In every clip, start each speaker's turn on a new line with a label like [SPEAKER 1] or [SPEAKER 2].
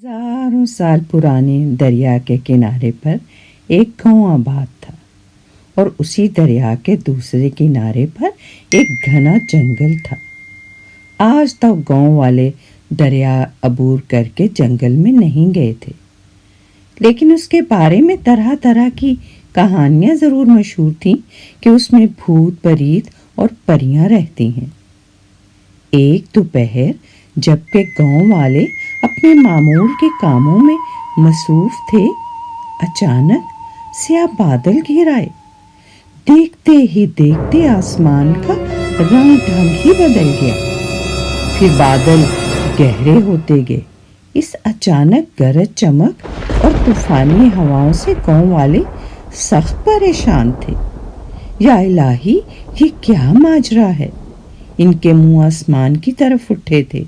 [SPEAKER 1] हजारों साल पुराने दरिया के किनारे पर एक गांव आबाद था और उसी दरिया के दूसरे किनारे पर एक घना जंगल था। आज तक गांव वाले दरिया अबूर करके जंगल में नहीं गए थे, लेकिन उसके बारे में तरह तरह की कहानियां जरूर मशहूर थीं कि उसमें भूत प्रेत और परियां रहती हैं। एक दोपहर जबकि गांव वाले अपने मामूल के कामों में मसरूफ थे, अचानक स्याह बादल घिर आए। देखते ही देखते आसमान का रंग ढंग ही बदल गया। फिर बादल गहरे होते गए। इस अचानक गरज चमक और तूफानी हवाओं से गांव वाले सख्त परेशान थे। या इलाही, ये क्या माजरा है। इनके मुंह आसमान की तरफ उठे थे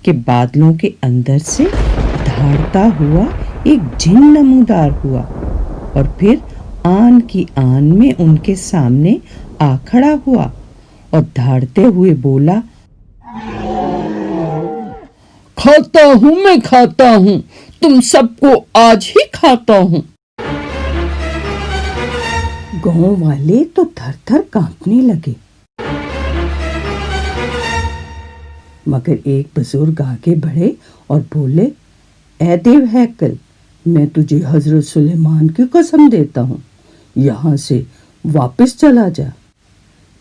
[SPEAKER 1] कि बादलों के अंदर से धाड़ता हुआ एक जिन नमूदार हुआ और फिर आन की आन में उनके सामने आ खड़ा हुआ और धाड़ते हुए बोला,
[SPEAKER 2] खाता हूँ, मैं खाता हूँ, तुम सबको आज ही खाता हूँ।
[SPEAKER 1] गांव वाले तो थर थर कांपने लगे, मगर एक बुजुर्ग आगे बढ़े और बोले, ऐ देव हैकल, मैं तुझे हजरत सुलेमान की कसम देता हूँ, यहाँ से वापस चला जा।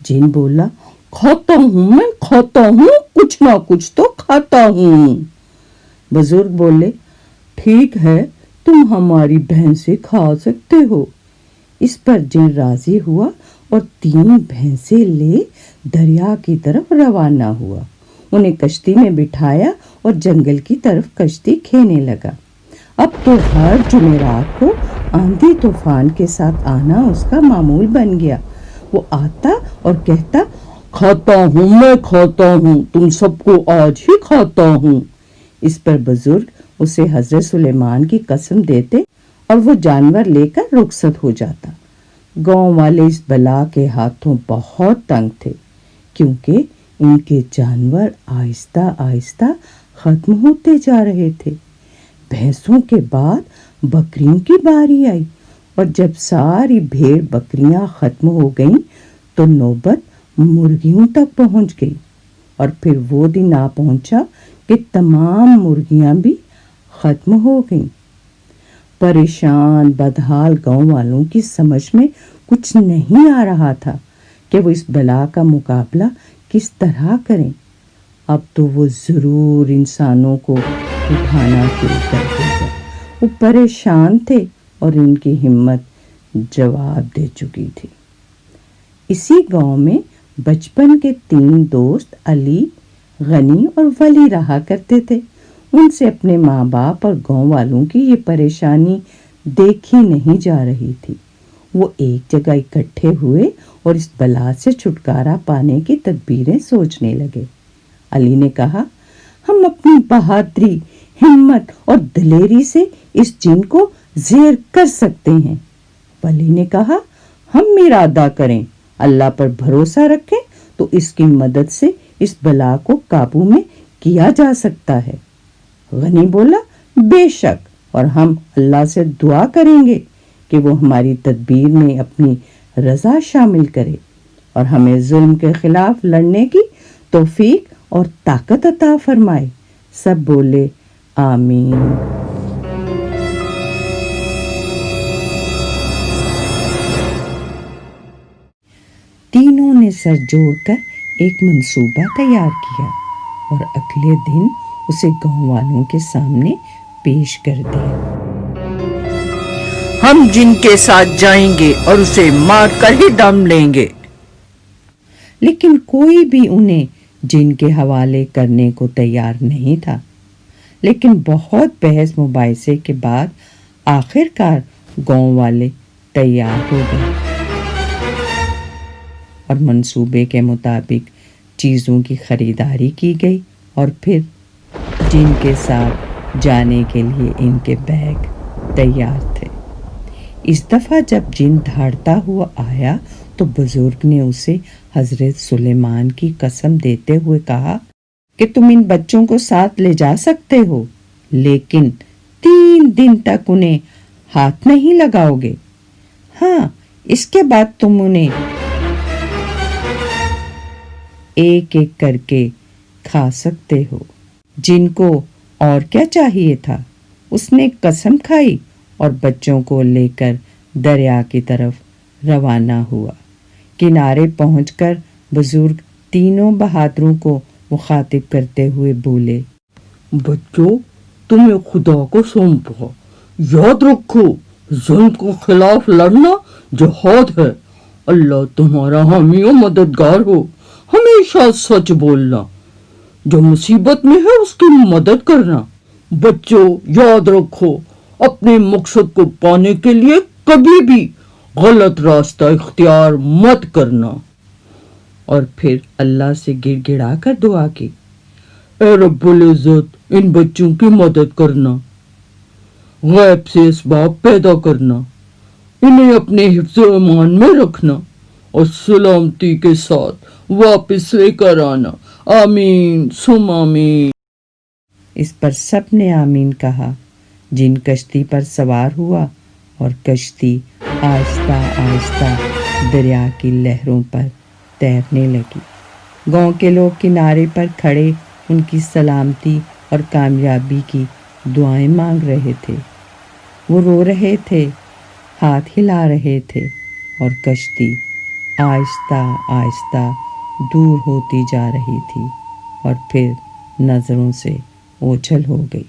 [SPEAKER 1] जिन बोला, खाता हूँ, मैं खाता हूँ, कुछ ना कुछ तो खाता हूँ। बुजुर्ग बोले, ठीक है, तुम हमारी बहन से खा सकते हो। इस पर जिन राजी हुआ और 3 भैंसे ले दरिया की तरफ रवाना हुआ। उन्हें कश्ती में बिठाया और जंगल की तरफ कश्ती खेने लगा। अब तो हर जुमेरात को आंधी तूफान के साथ आना उसका मामूल बन गया। वो आता और कहता,
[SPEAKER 2] खाता हूँ, मैं खाता हूँ, तुम सबको आज ही खाता हूँ।
[SPEAKER 1] इस पर बुजुर्ग उसे हजरत सुलेमान की कसम देते और वो जानवर लेकर रुखसत हो जाता। गांव वाले इस बला के हाथों बहुत तंग थे, क्योंकि इनके जानवर आहिस्ता आहिस्ता खत्म होते जा रहे थे। भैंसों के बाद बकरियों की बारी आई और जब सारी भेड़ बकरियां खत्म हो गईं तो नौबत मुर्गियों तक पहुंच गई। और फिर वो दिन आ पहुंचा कि तमाम मुर्गियां भी खत्म हो गईं। परेशान बदहाल गांव वालों की समझ में कुछ नहीं आ रहा था कि वो इस बला का मुकाबला किस तरह करें। अब तो वो जरूर इंसानों को उठाना शुरू कर देगा। वो परेशान थे और इनकी हिम्मत जवाब दे चुकी थी। इसी गांव में बचपन के 3 दोस्त अली, गनी और वली रहा करते थे। उनसे अपने माँ बाप और गांव वालों की ये परेशानी देखी नहीं जा रही थी। वो एक जगह इकट्ठे हुए और इस बला से छुटकारा पाने की तदबीरें सोचने लगे। अली ने कहा, हम अपनी बहादुरी, हिम्मत और दलेरी से इस जिन को ज़ेर कर सकते हैं। वली ने कहा, हम इरादा करें, अल्लाह पर भरोसा रखें तो इसकी मदद से इस बला को काबू में किया जा सकता है। गनी बोला, बेशक, और हम अल्लाह से दुआ करेंगे कि वो हमारी तदबीर में अपनी रजा शामिल करे और हमें जुल्म के खिलाफ लड़ने की तौफीक और ताकत अता फरमाए। सब बोले, आमीन। तीनों ने सर जोड़कर एक मंसूबा तैयार किया और अगले दिन उसे गांव वालों के सामने पेश कर दिया।
[SPEAKER 2] हम जिनके साथ जाएंगे और उसे मार कर ही दम लेंगे।
[SPEAKER 1] लेकिन कोई भी उन्हें जिन के हवाले करने को तैयार नहीं था। लेकिन बहुत बहस मुबाहिसे के बाद आखिरकार गांव वाले तैयार हो गए और मंसूबे के मुताबिक चीज़ों की खरीदारी की गई और फिर जिन के साथ जाने के लिए इनके बैग तैयार थे। इस दफ़ा जब जिन धाड़ता हुआ आया तो बुजुर्ग ने उसे हजरत सुलेमान की कसम देते हुए कहा कि तुम इन बच्चों को साथ ले जा सकते हो, लेकिन 3 दिन तक उन्हें हाथ नहीं लगाओगे। हाँ, इसके बाद तुम उन्हें एक एक करके खा सकते हो। जिनको और क्या चाहिए था, उसने कसम खाई और बच्चों को लेकर दरिया की तरफ रवाना हुआ। किनारे पहुंचकर बुजुर्ग तीनों बहादुरों को मुखातिब करते हुए बोले,
[SPEAKER 2] बच्चों, तुम्हें खुदा को सौंपा। याद रखो, जुल्म के खिलाफ लड़ना जिहाद है। अल्लाह तुम्हारा हामी और मददगार हो। हमेशा सच बोलना, जो मुसीबत में है उसकी मदद करना। बच्चों, याद रखो, अपने मकसद को पाने के लिए कभी भी गलत रास्ता इख्तियार मत करना।
[SPEAKER 1] और फिर अल्लाह से गिड़गिड़ा कर दुआ की,
[SPEAKER 2] ए रब्बुल इज्जत, इन बच्चों की मदद करना, गैब से इसबाब पैदा करना, इन्हें अपने हिफ्ज़ ईमान में रखना और सलामती के साथ वापस लेकर आना। आमीन सुम आमीन।
[SPEAKER 1] इस पर सब ने आमीन कहा। जिन कश्ती पर सवार हुआ और कश्ती आहिस्ता आहिस्ता दरिया की लहरों पर तैरने लगी। गांव के लोग किनारे पर खड़े उनकी सलामती और कामयाबी की दुआएं मांग रहे थे। वो रो रहे थे, हाथ हिला रहे थे और कश्ती आहिस्ता आहिस्ता दूर होती जा रही थी और फिर नज़रों से ओझल हो गई।